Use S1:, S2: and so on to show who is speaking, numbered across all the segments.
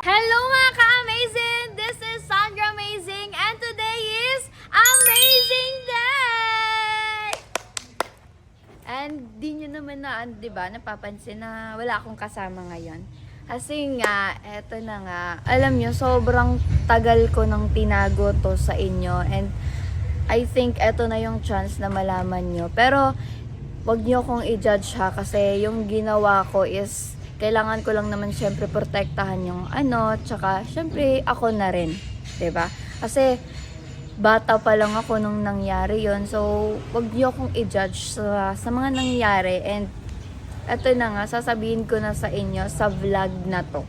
S1: Hello mga ka-amazing! This is Sandra Amazing and today is Amazing Day! And di nyo naman na, di ba, napapansin na wala akong kasama ngayon. Kasi nga, eto na nga, alam nyo, sobrang tagal ko nang tinago to sa inyo and I think eto na yung chance na malaman nyo. Pero, wag nyo kong i-judge ha kasi yung ginawa ko is kailangan ko lang naman syempre protektahan yung tsaka syempre ako na rin, 'di ba? Kasi bata pa lang ako nung nangyari 'yon. So, wag niyo akong i-judge sa mga nangyari and eto na nga sasabihin ko na sa inyo sa vlog na 'to.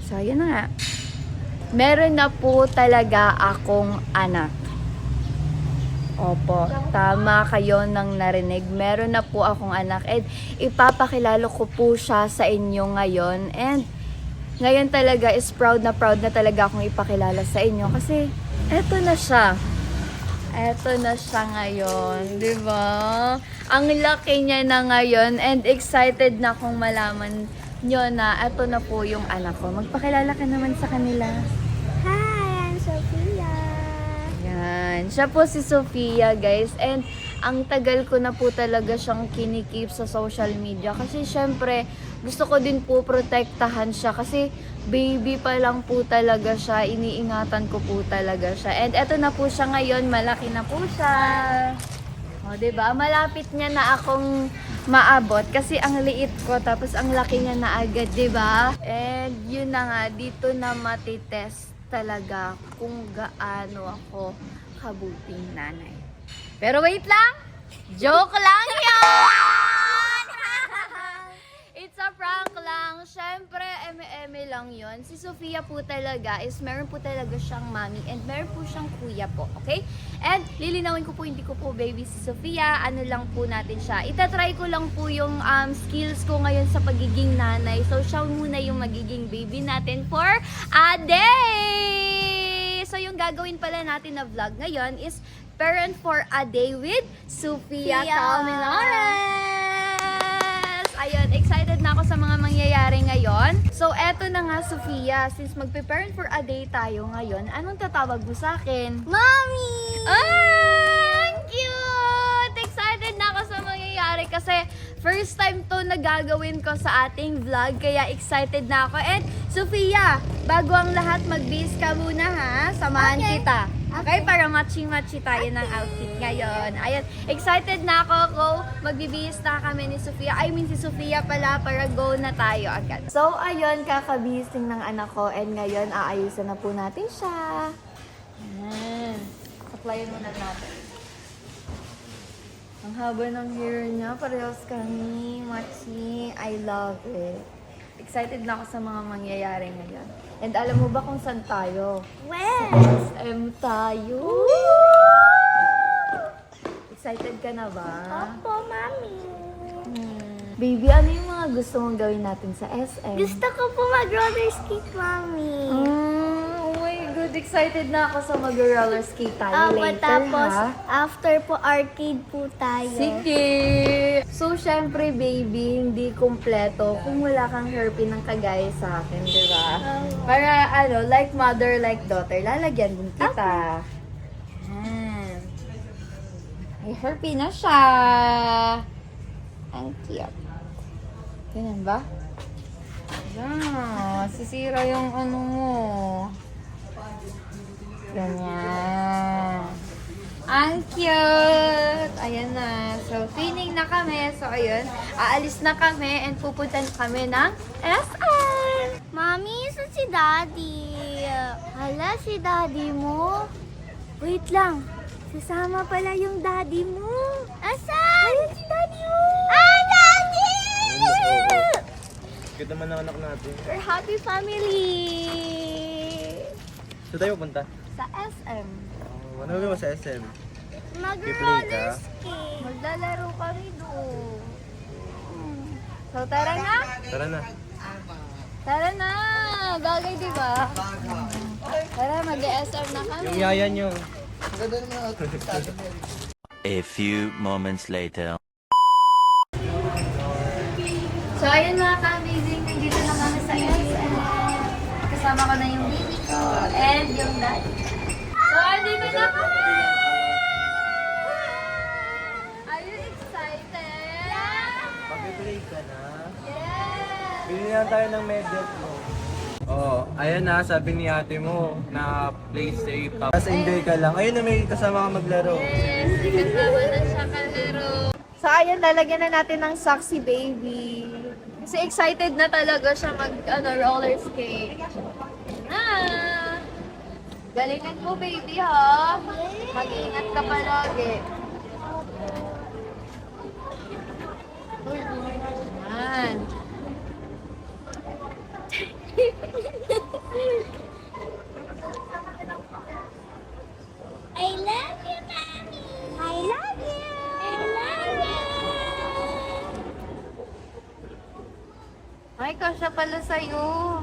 S1: So, yun na nga. Meron na po talaga akong anak. Opo, tama kayo nang narinig. Meron na po akong anak and ipapakilala ko po siya sa inyo ngayon. And ngayon talaga is proud na talaga akong ipakilala sa inyo kasi eto na siya. Eto na siya ngayon, di ba? Ang laki niya na ngayon and excited na akong malaman nyo na eto na po yung anak ko. Magpakilala ka naman sa kanila.
S2: Hi, I'm Sophia.
S1: Siya po si Sophia, guys. And ang tagal ko na po talaga siyang kinikip sa social media. Kasi syempre, gusto ko din po protektahan siya. Kasi baby pa lang po talaga siya. Iniingatan ko po talaga siya. And eto na po siya ngayon. Malaki na po siya. O, diba? Malapit niya na akong maabot. Kasi ang liit ko. Tapos ang laki niya na agad, diba? And yun na nga. Dito na matitest talaga kung gaano ako kabuting nanay. Pero wait lang! Joke lang yun! It's a prank lang. Siyempre, eme-eme lang yun. Si Sophia po talaga is meron po talaga siyang mommy and meron po siyang kuya po. Okay? And lilinawin ko po, hindi ko po baby si Sophia. Ano lang po natin siya. Itatry ko lang po yung skills ko ngayon sa pagiging nanay. So, siya muna yung magiging baby natin for a day! So, yung gagawin pala natin na vlog ngayon is Parent for a Day with Sophia Calminares! Ayun, excited na ako sa mga mangyayari ngayon. So, eto na nga, Sophia. Since magpe-parent for a day tayo ngayon, anong tatawag mo sa akin?
S2: Mommy!
S1: Ah! Ang cute! Excited na ako sa mangyayari kasi first time to na gagawin ko sa ating vlog. Kaya excited na ako. And, Sophia, bago ang lahat, mag-bis ka muna ha. Samahan kita. Okay, para matching-matchy tayo ng outfit ngayon. Ayun, excited na ako. Magbibihis na kami ni Sophia. I mean, si Sophia pala para go na tayo agad. So, ayun, kakabihising ng anak ko. And ngayon, aayusan na po natin siya. Ayan. Applyin muna natin. Ang haba ng hair niya. Parehas kami. Matching. I love it. Excited na ako sa mga mangyayari ngayon. And alam mo ba kung saan tayo?
S2: Where?
S1: SM tayo. Excited ka na ba?
S2: Opo, Mommy.
S1: Baby, ano yung mga gusto mong gawin natin sa SM?
S2: Gusto ko po mag-roller skate, Mommy.
S1: Oh my God, excited na ako sa mag-roller skate tayo
S2: Opo,
S1: later,
S2: tapos
S1: ha?
S2: after po arcade po tayo.
S1: Sige! So, syempre, baby, hindi kumpleto kung wala kang hairpin ng kagaya sa akin, di ba? Para, like mother, like daughter, lalagyan din kita. Yan. May hairpin na siya. Ang cute. Ganyan ba? Yan. Sisira yung mo. Ganyan. Ang cute! Ayan na. So, cleaning na kami. So, ayun. Aalis na kami and pupunta na kami ng SM.
S2: Mommy, isa si Daddy.
S1: Hala, si daddy mo? Wait lang. Sasama pala yung daddy mo.
S2: Asan?
S1: Ayun si daddy mo.
S2: Ah, Daddy!
S3: Cute naman ang anak natin.
S1: We're happy family.
S3: Saan tayo punta?
S1: Sa SM.
S3: Ano gagawin mo sa SM?
S2: Mag-roller
S3: ka?
S2: skate.
S1: Maglalaro kami doon. So, tara na.
S3: Tara na.
S1: Tara na. Bagay, di ba? Tara, mag-SM na kami.
S3: Yung yaya nyo.
S4: A few moments later.
S1: So, ayun mga ka-amazing. Nandito na kami sa SM. kasama ko na yung baby ko and yung dad. So, andito na kami! Are you excited?
S3: Pag-play ka na.
S1: Yes!
S3: Bili lang tayo ng medyas mo. Oo, ayan na, sabi ni ate mo na play safe. Tapos enjoy ka lang. Ayun na, may kasama ka maglaro.
S1: Yes! Kasama na siya kalaro. So, ayan, lalagyan na natin ng socks si baby. Kasi excited na talaga siya mag roller skate. Ah! Galingan mo, baby, ha? Mag-iingat ka palagi. Yan.
S2: I love you, Mommy. I love you. I love you.
S1: Ay, kasya pala sa'yo.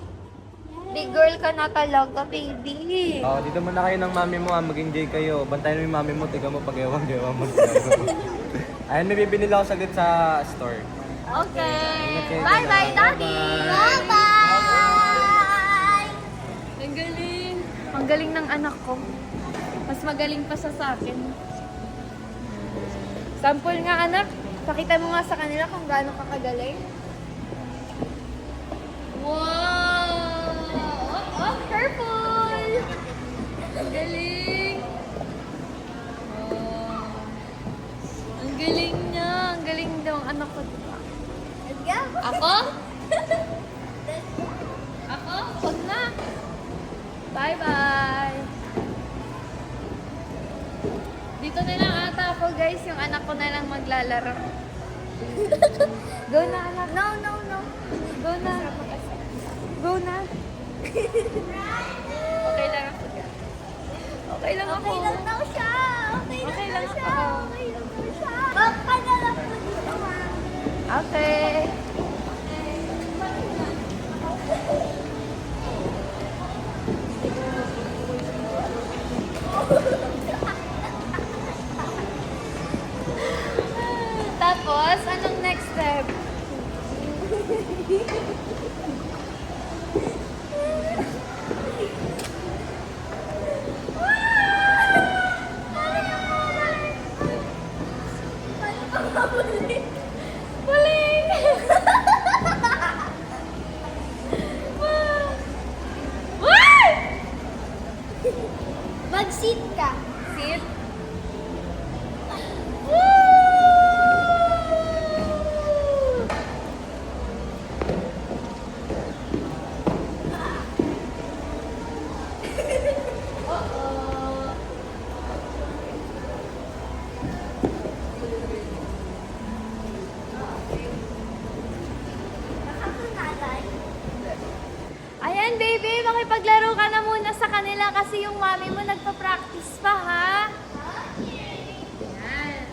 S1: Big girl ka na talaga, baby.
S3: Oo, dito muna kayo ng mami mo, mag-enjoy kayo. Bantayan mo yung mami mo, tiga mo pag-ewang-gewang mo. Ayan, may bibili ako saglit sa store.
S1: Okay. Bye-bye, Daddy.
S2: Bye-bye.
S1: Ang galing. Ang galing ng anak ko. Mas magaling pa siya sa akin. Sample nga, anak. Pakita mo nga sa kanila kung gaano ka kagaling. Wow! Oh, purple! Ang galing! Oh. Ang galing niya. Ang galing daw ang anak ko.
S2: Let's go.
S1: Ako? Ako? Huwag na. Bye-bye. Dito na lang ata ako, guys. Yung anak ko na lang maglalaro. Go na, anak.
S2: No, no, no.
S1: Go na. Go na. Okay lang ako. Okay lang ako.
S2: Okay lang daw siya. Okay
S1: Okay
S2: lang
S1: lang
S2: daw siya.
S1: ako.
S2: Okay lang daw siya. Baka na lang po dito, Mami.
S1: Okay. Tapos, anong next step? Huling! What?
S2: Mag-sit ka.
S1: Sit. Ayan, baby, makipaglaro ka na muna sa kanila kasi yung mami mo nagpa-practice pa, ha? Ayan.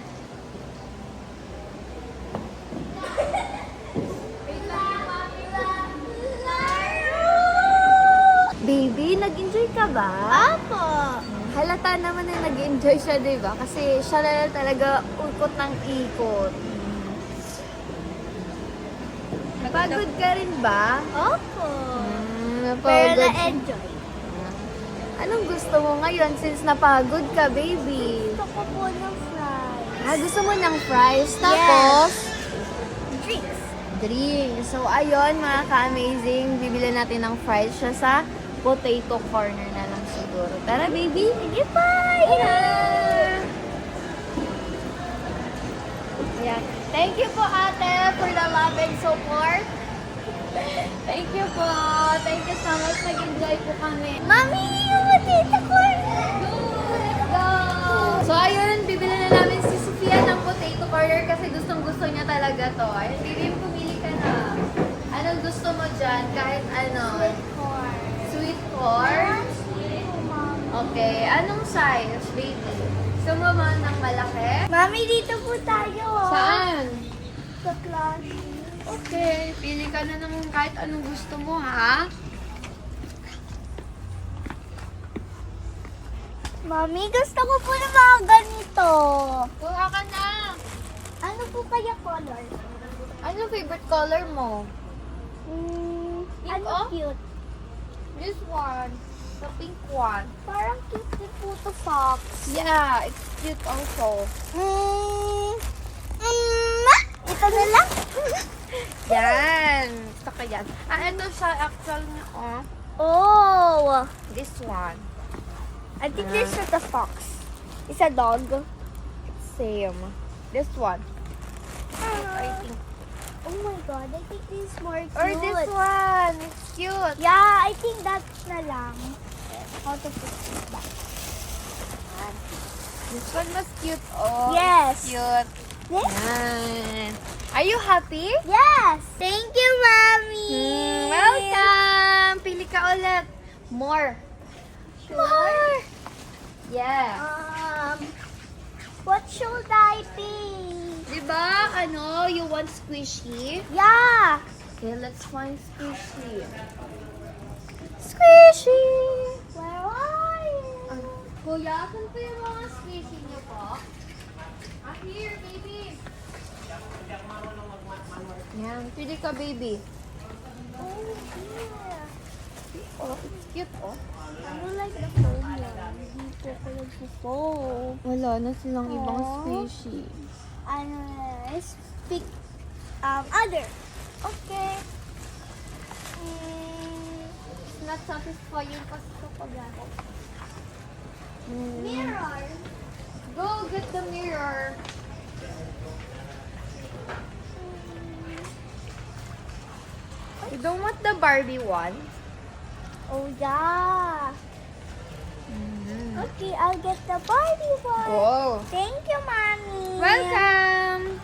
S1: Wait lang yung mami mo. Baby, nag-enjoy ka ba?
S2: Apo.
S1: Halata naman na nag-enjoy siya, di ba? Kasi siya na talaga ukot ng ikot. Pagod ka rin ba?
S2: Opo. Pero
S1: Napagod.
S2: na-enjoy.
S1: Anong gusto mo ngayon since napagod ka, baby?
S2: Gusto ko po ng fries.
S1: Gusto mo ng fries? Tapos,
S2: Drinks.
S1: drinks. So, ayun, mga ka-amazing. Bibili natin ng fries siya sa potato corner na lang siguro. Tara, baby.
S2: Sige, bye!
S1: Ayan. Thank you po, ate, for the love and support. Thank you po. Thank you so much. Nag-enjoy po kami.
S2: Mami, yung matita ko.
S1: Let's go! So, ayun, bibili na namin si Sofia ng potato corner kasi gustong-gusto niya talaga to. Ayun, baby, pumili ka na. Anong gusto mo dyan? Kahit ano. Sweet corn? Okay. Anong size, baby? Gusto mo ba ng malaki?
S2: Mami, dito po tayo.
S1: Saan?
S2: Sa klase.
S1: Okay. Pili ka na ng kahit anong gusto mo, ha?
S2: Mami, gusto ko po ng mga ganito.
S1: Kuha ka na.
S2: Ano po kaya color?
S1: Anong favorite color mo?
S2: Hmm,
S1: Pink,
S2: ano
S1: oh?
S2: cute?
S1: This one. The pink one.
S2: Parang cute din po to fox.
S1: Yeah, it's cute also.
S2: Ito na lang.
S1: Yan. Gusto ko yan. Ito siya actual niya, oh.
S2: Oh.
S1: This one.
S2: I think this is a fox. It's a dog.
S1: Same. This one. I think.
S2: Oh my god, I think this is more cute.
S1: Or this one. It's cute.
S2: Yeah, I think that's na lang. How to put this back?
S1: This one was cute. Oh,
S2: Yes.
S1: it's cute.
S2: This?
S1: Yan. Are you happy?
S2: Yes. Thank you, Mommy.
S1: Welcome! Pili ka ulit. More.
S2: More.
S1: Yeah.
S2: What should I pick?
S1: Diba, you want squishy?
S2: Yeah.
S1: Okay, let's find squishy.
S2: Squishy. Where are you?
S1: Kuya, saan po yung mga squishy niyo po? Here, baby. Yan, pili ka, baby.
S2: Oh, here.
S1: Oh, it's cute, oh.
S2: I don't like the foam lang. Hindi ko ko lang sa foam.
S1: Wala na silang ibang
S2: Aw.
S1: squishy.
S2: Let's pick other. Okay.
S1: It's not satisfying kasi ito pag
S2: Mirror.
S1: Go get the mirror. You don't want the Barbie one?
S2: Oh yeah. Okay, I'll get the Barbie one.
S1: Oh.
S2: Thank you, Mommy.
S1: Welcome!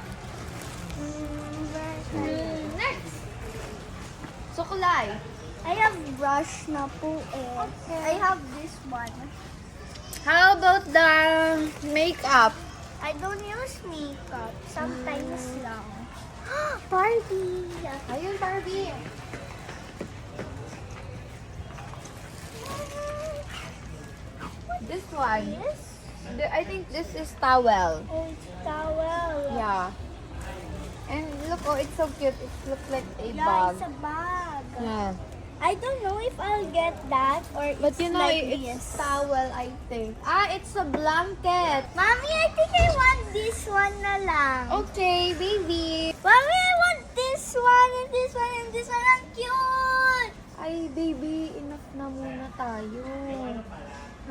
S2: Next.
S1: Sukulay.
S2: I have brush na po eh. I have this one.
S1: How about the makeup?
S2: I don't use makeup. Sometimes lang. Barbie.
S1: Ayun, Barbie. This one.
S2: Yes.
S1: I think this is towel.
S2: Oh, it's towel.
S1: Yeah. And look, oh, it's so cute. It looks like a
S2: Yeah,
S1: bag.
S2: it's a bag.
S1: Yeah.
S2: I don't know if I'll get that or
S1: But
S2: it's
S1: you know,
S2: like
S1: it's
S2: this.
S1: towel, I think. Ah, it's a blanket.
S2: Mommy, I think I want this one na lang.
S1: Okay, baby.
S2: Mommy, I want this one and this one and this one. Ang cute!
S1: Ay, baby, enough na muna tayo.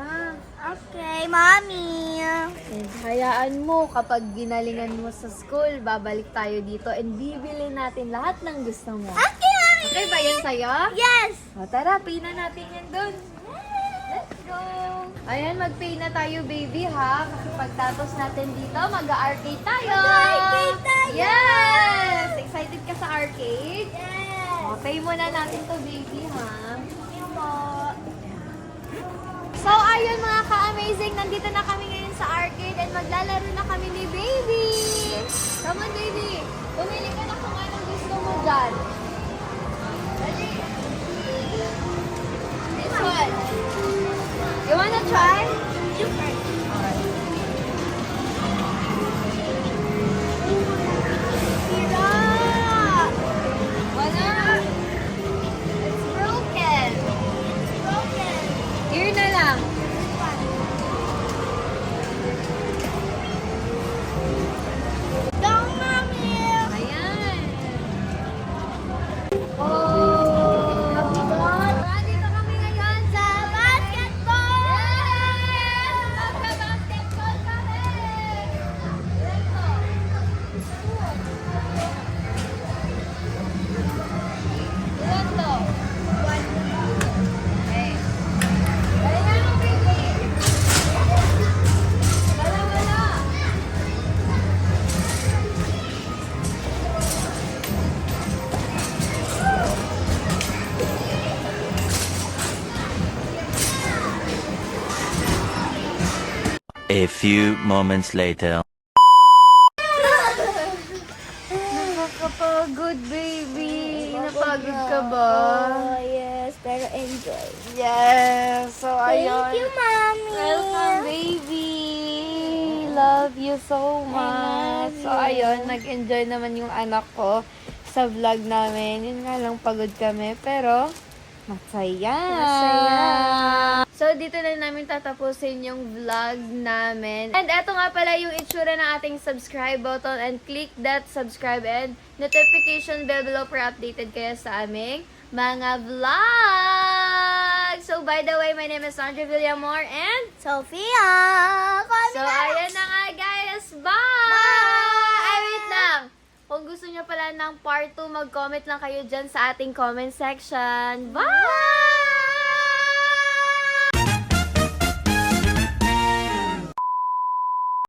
S1: Ha?
S2: Okay, Mommy.
S1: And hayaan mo, kapag ginalingan mo sa school, babalik tayo dito and bibili natin lahat ng gusto mo.
S2: Okay, Mommy!
S1: Okay ba yan sa'yo?
S2: Yes!
S1: O tara, pay na natin yan dun. Let's go! Ayan, mag-pay na tayo, baby, ha? Kasi pagtapos natin dito, mag-arcade tayo!
S2: Mag-arcade tayo!
S1: Yes! Excited ka sa arcade?
S2: Yes!
S1: O, pay muna natin to, baby, ha?
S2: Thank you po.
S1: So, ayun mga ka-amazing, nandito na kami ngayon sa arcade and maglalaro na kami ni baby! Come on, baby! Pumili ka na kung anong gusto mo dyan. Ready? This one. You wanna try?
S2: You first.
S1: Tira! Wala! It's broken.
S2: Broken.
S1: Here na lang.
S2: Go, Mommy!
S1: Ayan. Oh! Nandito kami ngayon sa
S2: Basketball!
S1: Yes! Magka-basketball kami! Ito. Ilan to? Okay. Dali na mo, baby! Wala!
S4: A few moments later.
S1: Nakakapagod, baby. Napagod ka ba?
S2: Oh, yes. Pero enjoy.
S1: Yes. So,
S2: Thank
S1: ayun.
S2: you, Mommy!
S1: Welcome, baby. Love you so much. So, ayun. Nag-enjoy naman yung anak ko sa vlog namin. Yun nga lang, pagod kami. Pero, Masaya. So, dito na namin tatapusin yung vlog namin. And eto nga pala yung itsura ng ating subscribe button, and click that subscribe and notification bell below para updated kayo sa aming mga vlog. So, by the way, my name is Sandra Villamor and
S2: Sophia!
S1: so, ayan na nga guys. Bye! Ay, wait lang. Kung gusto nyo pala ng part 2, mag-comment lang kayo dyan sa ating comment section. Bye!